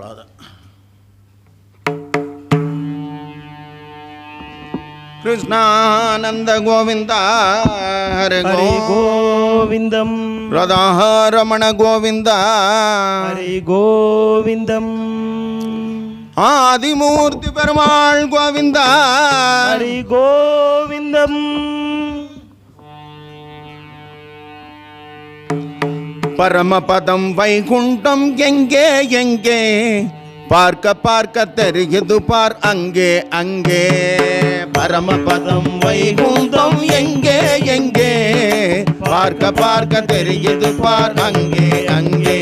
ராதா. கிருஷ்ணானந்த கோவிந்தா ஹரி கோவிந்தம், ராதா ரமண கோவிந்தா ஹரி கோவிந்தம், ஆதிமூர்த்தி பெருமாள் கோவிந்தா ஹரி கோவிந்தம், பரமபதம் வைகுண்டம் எங்கே எங்கே, பார்க்க பார்க்க தெரியுது பார் அங்கே அங்கே. பரமபதம் வைகுண்டம் எங்கே எங்கே, பார்க்க பார்க்க தெரியுது பார் அங்கே அங்கே.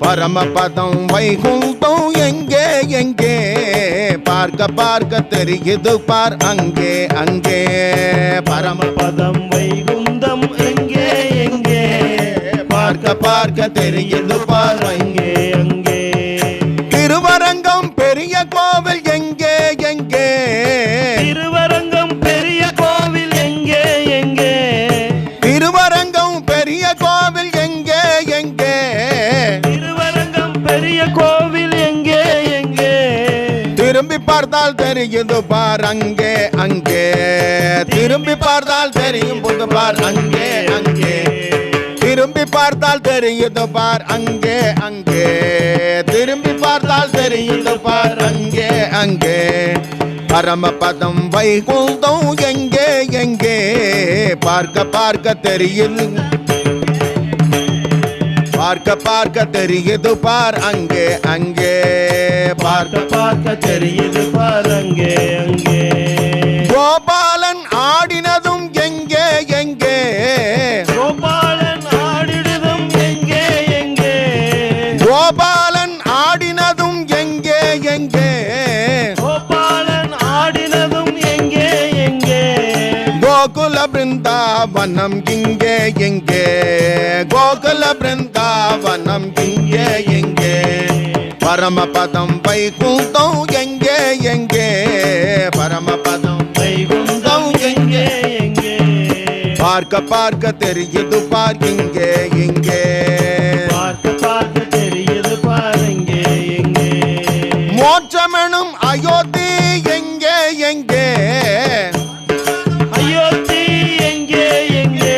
பரமபதம் வைகுண்டம் எங்கே எங்கே, பார்க்க பார்க்க தெரியுது பார் அங்கே அங்கே. பரமபதம் வைகுந்தம் எங்கே எங்கே, பார்க்க பார்க்க தெரியுது பார் அங்கே அங்கே. திருவரங்கம் பெரிய கோவில் எங்கே எங்கே, திருவரங்கம் பெரிய கோவில் எங்கே எங்கே, திருவரங்கம் பெரிய கோவில் எங்கே எங்கே. திருவரங்கம் பெரிய கோவில் எங்கே எங்கே. திரும்பி பார்த்தால் தெரியுது பார் அங்கே அங்கே, திரும்பி பார்த்தால் தெரியும் புது பார் அங்கே அங்கே. திரும்பி பார்த்தால் தெரியுது பார் அங்கே அங்கே, திரும்பி பார்த்தால் தெரியுது பார் அங்கே அங்கே. பரமபதம் வைகுண்டம் எங்கே எங்கே, பார்க்க பார்க்க தெரியுது, பார்க்க பார்க்க தெரியுது பார் அங்கே அங்கே. பார்க்க பார்க்க தெரியுது பார் அங்கே அங்கே. கோபாலன் ஆடினதும் எங்கே எங்கே, கோபாலன் ஆடினதும் எங்கே எங்கே, கோபாலன் ஆடினதும் எங்கே எங்கே. கோபாலன் ஆடினதும் எங்கே எங்கே. கோகுல பிருந்தாவனம் இங்கே எங்கே, கோகுல பிருந்தாவனம் இங்கே எங்கே. பரமபதம் வைகுண்டம் எங்கே எங்கே, பரமபதம் வைகுந்தம் எங்கே எங்கே. பார்க்க பார்க்க தெரியுது பார் இங்கே இங்கே. பார்க்க பார்க்க தெரியுது பார் இங்கே எங்கே. மோட்சமெனும் அயோத்தி எங்கே எங்கே, அயோத்தி எங்கே எங்கே.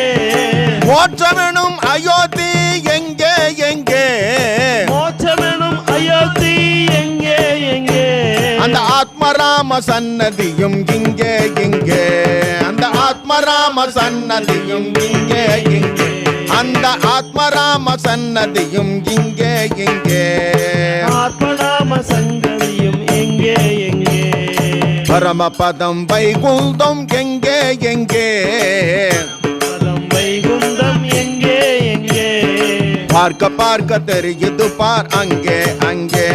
மோட்சமெனும் அயோத்தி எங்கே எங்கே. மோட்சமெனும் அயோத்தி எங்கே எங்கே. அந்த ஆத்மராம சன்னதியும் இங்கே இங்கே, அந்த ஆத்மராம சன்னதியும் இங்கே இங்கே. அந்த ஆத்மராம சன்னதியும் இங்கே இங்கே. ஆத்மநாம சங்கதியும் எங்கே எங்கே. பரமபதம் வைகுண்டம் எங்கே எங்கே, பதம் வைகுந்தம் எங்கே எங்கே. பார்க்க பார்க்க தெரியுது பார் அங்கே அங்கே.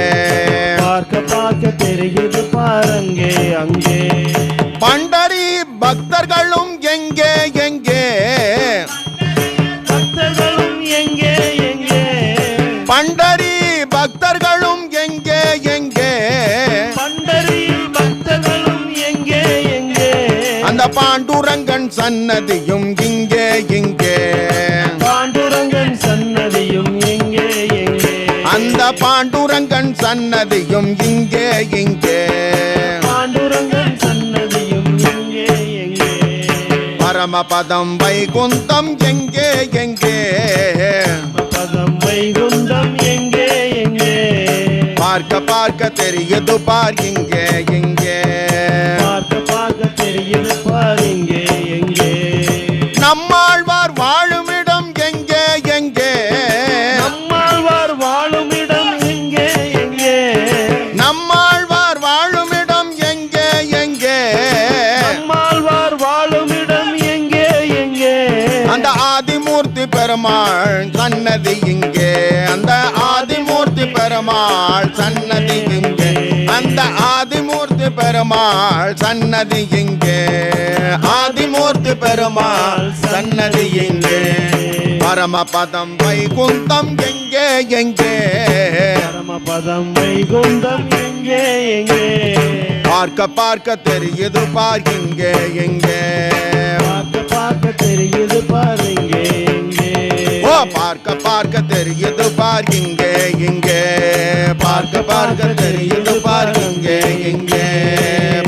பார்க்க பார்க்க தெரியுது பார் அங்கே அங்கே. பண்டரி பக்தர்களும் எங்கே எங்கே, பக்தர்களும் எங்கே எங்கே. பண்டரி பக்தர்களும் எங்கே எங்கே. பண்டரியில் பக்தர்களும் எங்கே எங்கே. அந்த பாண்டுரங்கன் சன்னதியும் இங்கே இங்கே. பாண்டுரங்கன் சன்னதியும் எங்கே எங்கே. அந்த பாண்டுரங்கன் சன்னதியும் இங்கே இங்கே. பாண்டுரங்கன் சன்னதியும் எங்கே எங்கே. பரமபதம் வைகுந்தம் எங்கே எங்கே, பதம் வைகுந்தம் எங்கே எங்கே. பார்க்க பார்க்க தெரியுது பார் இங்கே இங்கே. பார்க்க பார்க்க தெரியுது பார் இங்கே எங்கே. நம்மாழ்வார் வாழுமிடம் எங்கே எங்கே, நம்மாழ்வார் வாழும் இடம் எங்கே எங்கே. நம்மாழ்வார் வாழுமிடம் எங்கே எங்கே. நம்மாழ்வார் வாழும் இடம் எங்கே எங்கே. அந்த ஆதிமூர்த்தி பெருமாள் சன்னதி இங்கே, அந்த ஆதிமூர்த்தி பெருமாள் சன்னதி இங்கே. அந்த ஆதிமூர்த்தி பெருமாள் சன்னதி இங்கே, ஆதிமூர்த்தி பெருமாள் சன்னதி இங்கே. பரமபதம் வைகுண்டம் எங்கே எங்கே, பரமபதம் வைகுந்தம் எங்கே எங்கே. பார்க்க பார்க்க தெரியுது பார் இங்கே எங்கே. பார்க்க பார்க்க தெரியுது பார் இங்கே எங்கே. ஓ பார்க்க பார்க்க தெரியுது பார் இங்கே இங்கே. பார்க்க பார்க்க தெரியுது பார் இங்கே இங்கே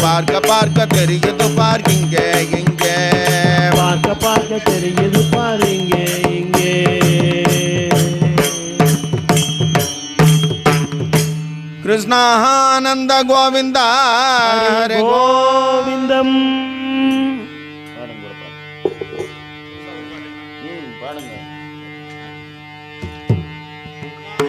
பார்க்க பார்க்க தெரியுது பார் இங்கே இங்கே பார்க்க பார்க்க தெரியுது பார் இங்கே இங்கே கிருஷ்ணானந்த கோவிந்தா ஹரி கோவிந்தம்